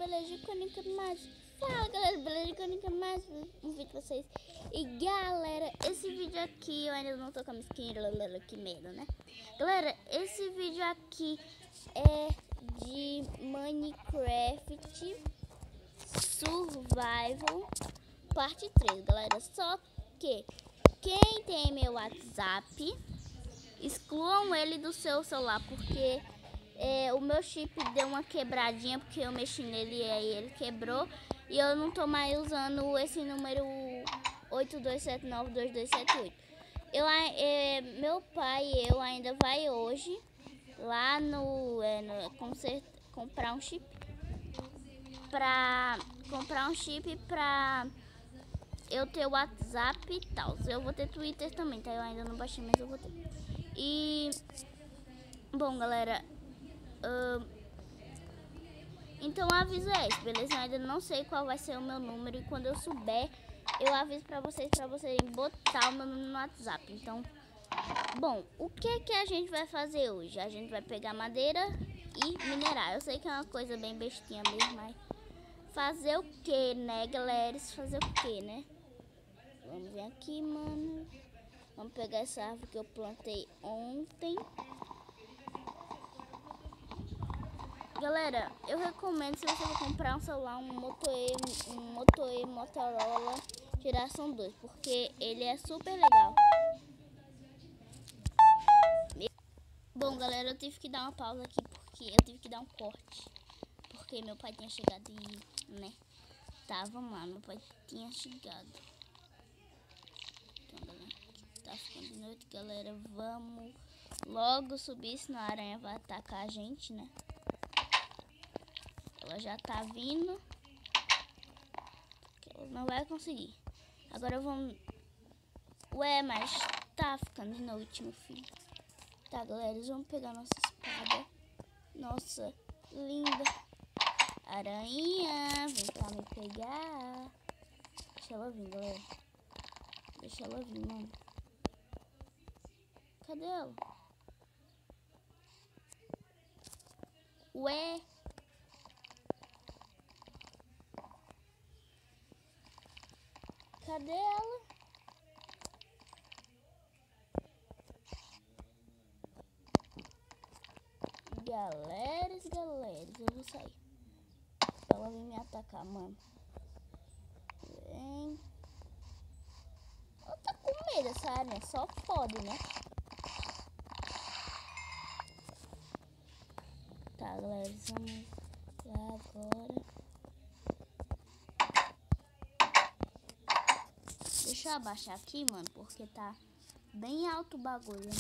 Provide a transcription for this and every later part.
beleza? Icônica mais. Fala galera, beleza? Icônica mais um vídeo pra vocês. E galera, esse vídeo aqui, eu ainda não tô com a minha skin, que medo, né? Galera, esse vídeo aqui é de Minecraft Survival parte 3, galera. Só que quem tem meu WhatsApp, excluam ele do seu celular, porque o meu chip deu uma quebradinha, porque eu mexi nele e aí ele quebrou. E eu não tô mais usando esse número 82792278. Meu pai e eu ainda vai hoje lá no comprar um chip pra eu ter o WhatsApp e tal. Eu vou ter Twitter também, tá? Eu ainda não baixei, mas eu vou ter. E bom, galera, então o aviso é esse, beleza? Eu ainda não sei qual vai ser o meu número, e quando eu souber, eu aviso pra vocês botar o meu número no WhatsApp. Então, bom, o que a gente vai fazer hoje? A gente vai pegar madeira e minerar. Eu sei que é uma coisa bem bestinha mesmo, mas fazer o que, né, galera? Fazer o que, né? Vamos vir aqui, mano. Vamos pegar essa árvore que eu plantei ontem. Galera, eu recomendo, se você for comprar um celular, um Moto E Motorola geração 2, porque ele é super legal. Bom, galera, eu tive que dar uma pausa aqui, porque eu tive que dar um corte, porque meu pai tinha chegado e, né, vamos lá, meu pai tinha chegado. Então, galera, tá ficando de noite, galera, vamos logo subir, senão a aranha vai atacar a gente, né? Ela já tá vindo. Ela não vai conseguir. Agora vamos... Ué, mas tá ficando de noite, meu filho. Tá, galera, vamos pegar nossa espada. Nossa, linda. Aranha, vem pra me pegar. Deixa ela vir, galera. Deixa ela vir, mano. Cadê ela? Ué... Cadê ela? Galera, eu vou sair. Ela vem me atacar, mano. Vem. Ela tá com medo, essa aranha. Só pode, né? Tá, galera, vamos lá agora. Deixa eu abaixar aqui, mano, porque tá bem alto o bagulho, né?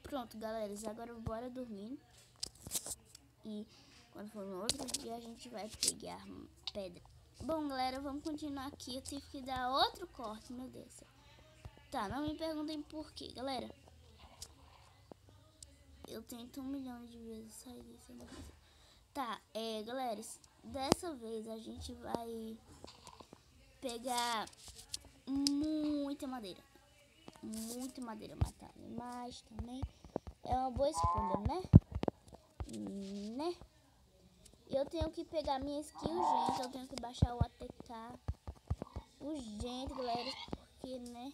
Pronto, galera, agora bora dormir. E quando for no outro dia a gente vai pegar pedra. Bom, galera, vamos continuar aqui. Eu tive que dar outro corte, meu Deus. Tá, não me perguntem por quê, galera. Eu tento 1 milhão de vezes sair disso. Tá, galera, dessa vez a gente vai pegar muita madeira, matar animais também é uma boa escolha, né? Eu tenho que pegar minha skill urgente, eu tenho que baixar o ATK urgente, galera, porque, né,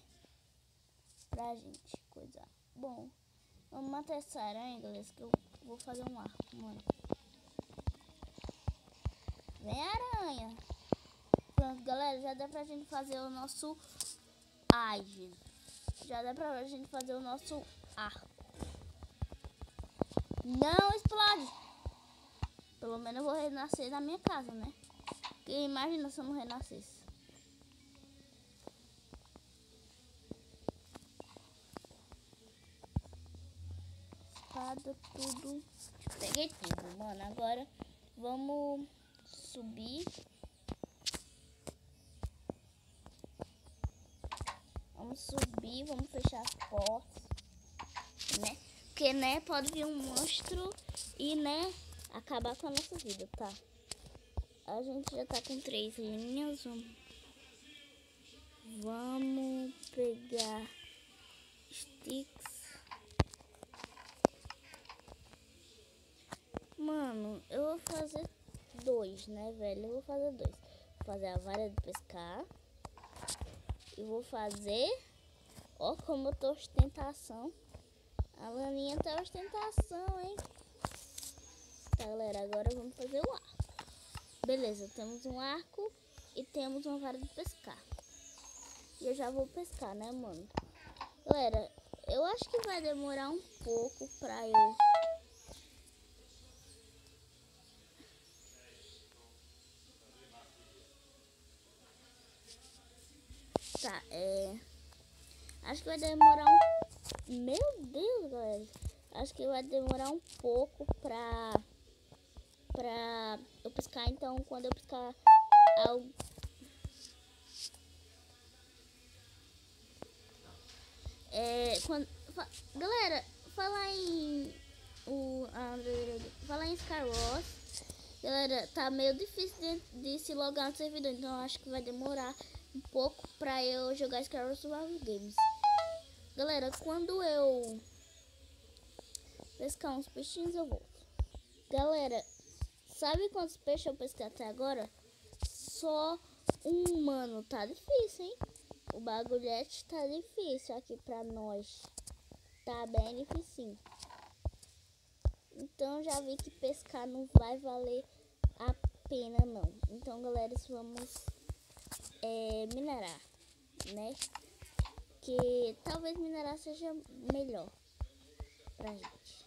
pra gente coisar. Bom, vamos matar essa aranha, galera, que eu vou fazer um arco, mano. Vem, aranha. Pronto, galera, já dá pra gente fazer o nosso... Ai, Jesus. Já dá pra gente fazer o nosso arco. Não explode! Pelo menos eu vou renascer na minha casa, né? Porque imagina se eu não renascesse. Espada, tudo. Peguei tudo, mano. Agora vamos subir. Vamos fechar as portas, né? Porque, né, pode vir um monstro e, né, acabar com a nossa vida, tá? A gente já tá com 3 linhas. Vamos pegar sticks. Mano, eu vou fazer dois, né, velho? Eu vou fazer dois. Vou fazer a vara de pescar. E vou fazer... Ó como eu tô ostentação. A Laninha tá ostentação, hein? Tá, galera, agora vamos fazer o arco. Beleza, temos um arco e temos uma vara de pescar. E eu já vou pescar, né, mano? Galera, eu acho que vai demorar um pouco pra eu... Tá, acho que vai demorar um... Meu Deus, galera. Acho que vai demorar um pouco pra eu pescar. Então, quando eu pescar algo... Galera, falar em... falar em Skywars, galera, tá meio difícil de se logar no servidor. Então, acho que vai demorar um pouco pra eu jogar Skywars Survival Games. Galera, quando eu pescar uns peixinhos, eu volto. Galera, sabe quantos peixes eu pesquei até agora? Só um, mano. Tá difícil, hein? O bagulhete tá difícil aqui pra nós. Tá bem difícil. Então já vi que pescar não vai valer a pena, não. Então, galera, vamos minerar, né? Que talvez minerar seja melhor pra gente.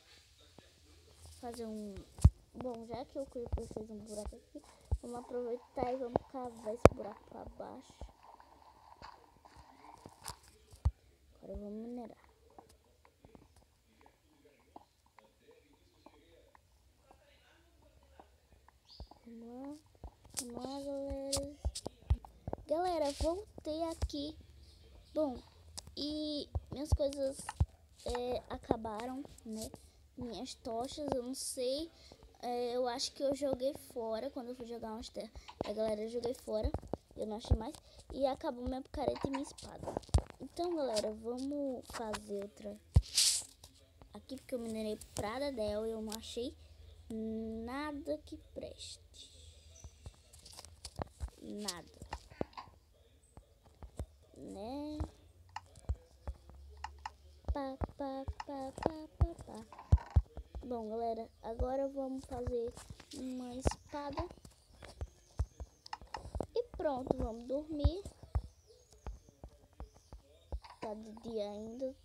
Fazer um... Bom, já que o Creeper fez um buraco aqui, vamos aproveitar e vamos cavar esse buraco pra baixo. Agora vamos minerar. Vamos lá, galera. Galera, voltei aqui. Bom, e minhas coisas acabaram, né? Minhas tochas, eu não sei. Eu acho que eu joguei fora quando eu fui jogar umas terras. Galera, eu joguei fora. Eu não achei mais. E acabou minha picareta e minha espada. Então, galera, vamos fazer outra aqui, porque eu minerei Prada Del e eu não achei nada que preste. Nada. Né? Bom, galera, agora vamos fazer uma espada. E pronto, vamos dormir. Tá de dia ainda.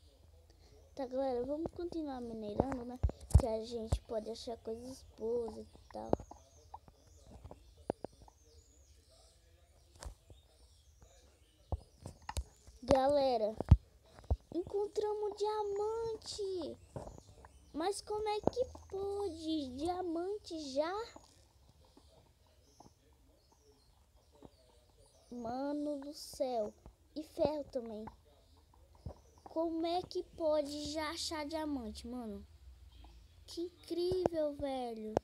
Tá, galera, vamos continuar minerando, né? Que a gente pode achar coisas boas e tal. Galera, encontramos diamante. Mas como é que pode? Diamante já? Mano do céu. E ferro também. Como é que pode já achar diamante, mano? Que incrível, velho.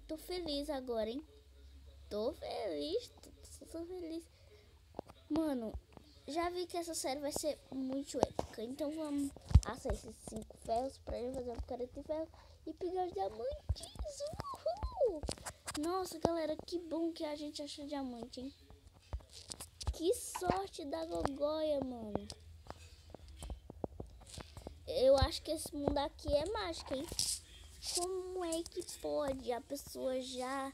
Tô feliz agora, hein? Tô feliz. Tô feliz. Mano, já vi que essa série vai ser muito épica. Então vamos assar esses 5 ferros pra gente fazer uma picareta de ferro e pegar os diamantes. Uhul! Nossa, galera, que bom que a gente achou diamante, hein? Que sorte da Gogóia, mano. Eu acho que esse mundo aqui é mágico, hein? Como é que pode a pessoa já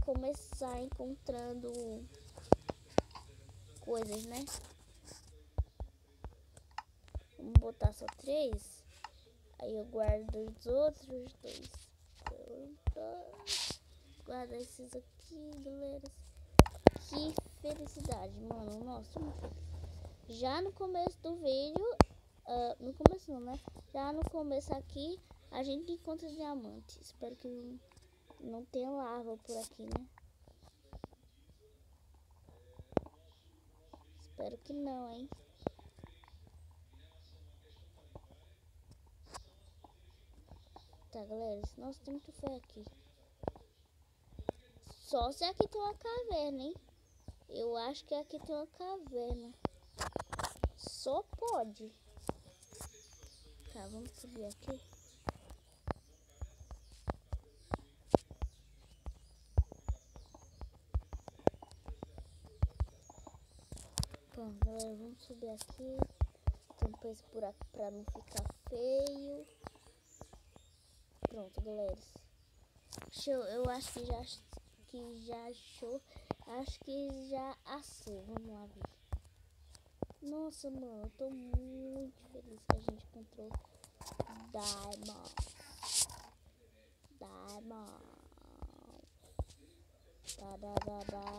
começar encontrando coisas, né? Vamos botar só 3. Aí eu guardo os outros 2. Guarda esses aqui, galera. Que felicidade, mano. Nossa, muito feliz. Já no começo do vídeo, no começo não, né? Já no começo aqui, a gente encontra diamante. Espero que não tenha lava por aqui, né? Espero que não, hein? Tá, galera, nossa, tem muito fé aqui. Só se aqui tem uma caverna, hein? Eu acho que aqui tem uma caverna. Só pode. Tá, vamos subir aqui. galera, vamos subir aqui. Tampar esse buraco pra não ficar feio. Pronto, galera. Eu acho que já achou. Acho que já assou. Vamos lá ver. Nossa, mano, eu tô muito feliz que a gente encontrou Diamond. Cadê a picareta?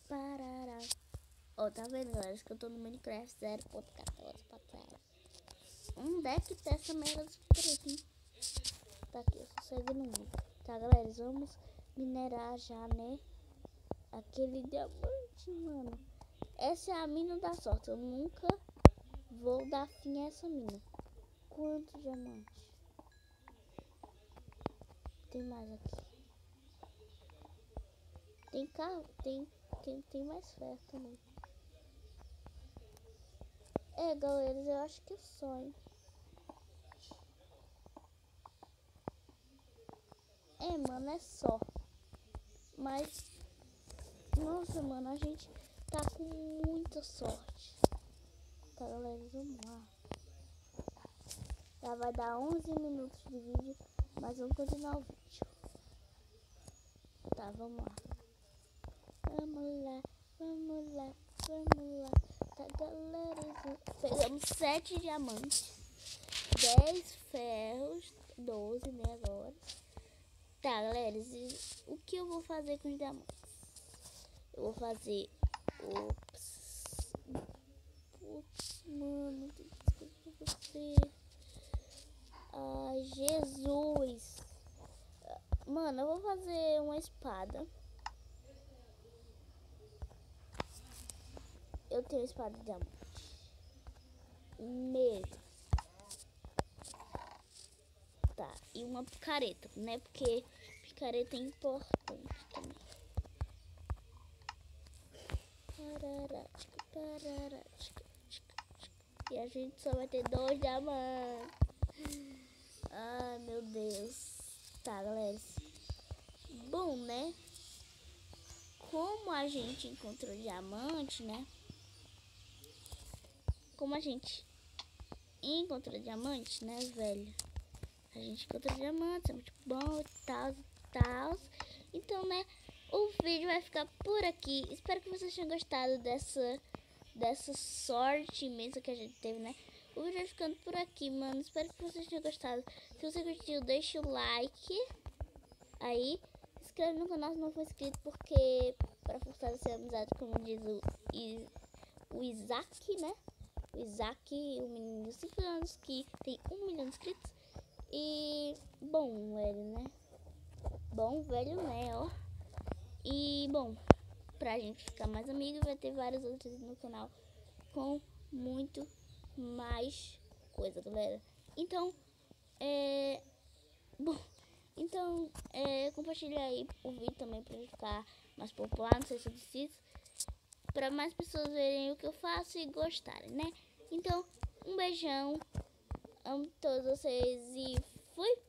Parará. Ó, tá vendo, galera? Que eu tô no Minecraft 0.14. Onde é que tá essa merda de picareta, hein? Tá aqui, eu só seguindo um. Tá, galera, vamos minerar já, né? Aquele diamante, mano. Essa é a mina da sorte. Eu nunca vou dar fim a essa mina. Quantos diamantes? Tem mais aqui. Tem carro, tem mais ferro também. É, galera, eu acho que é só, hein? É, mano, é só. Mas, nossa, mano, a gente tá com muita sorte. Tá, galera, vamos lá. Já vai dar 11 minutos de vídeo, mas vamos continuar o vídeo. Tá, vamos lá. Vamos lá. Tá, galera, pegamos 7 diamantes, 10 ferros, 12, né, agora. Tá, galera, o que eu vou fazer com os diamantes? Eu vou fazer... Putz, mano, tem que escrever pra você. Ai, Jesus. Mano, eu vou fazer uma espada. Eu tenho espada de diamante. Mesmo. Tá, e uma picareta, né? Porque picareta é importante também. E a gente só vai ter 2 diamantes. Ai, meu Deus. Tá, galera. Bom, né? Como a gente encontrou diamante, né? Como a gente encontrou diamante, né, velho? A gente encontrou diamante, é muito bom, tal. Então, né, o vídeo vai ficar por aqui. Espero que vocês tenham gostado dessa sorte imensa que a gente teve, né? O vídeo vai ficando por aqui, mano. Espero que vocês tenham gostado. Se você curtiu, deixa o like. Aí, se inscreve no canal se não for inscrito, porque para fortalecer a amizade, como diz o Isaac, né? O Isaac, o menino de 5 anos que tem 1 milhão de inscritos. E bom, velho, né? Bom, velho, né, ó. E bom, pra gente ficar mais amigo, vai ter vários outros no canal com muito mais coisa, galera. Então, bom, então, compartilha aí o vídeo também pra ele ficar mais popular, não sei se eu preciso, pra mais pessoas verem o que eu faço e gostarem, né? Então, um beijão, amo todos vocês e fui!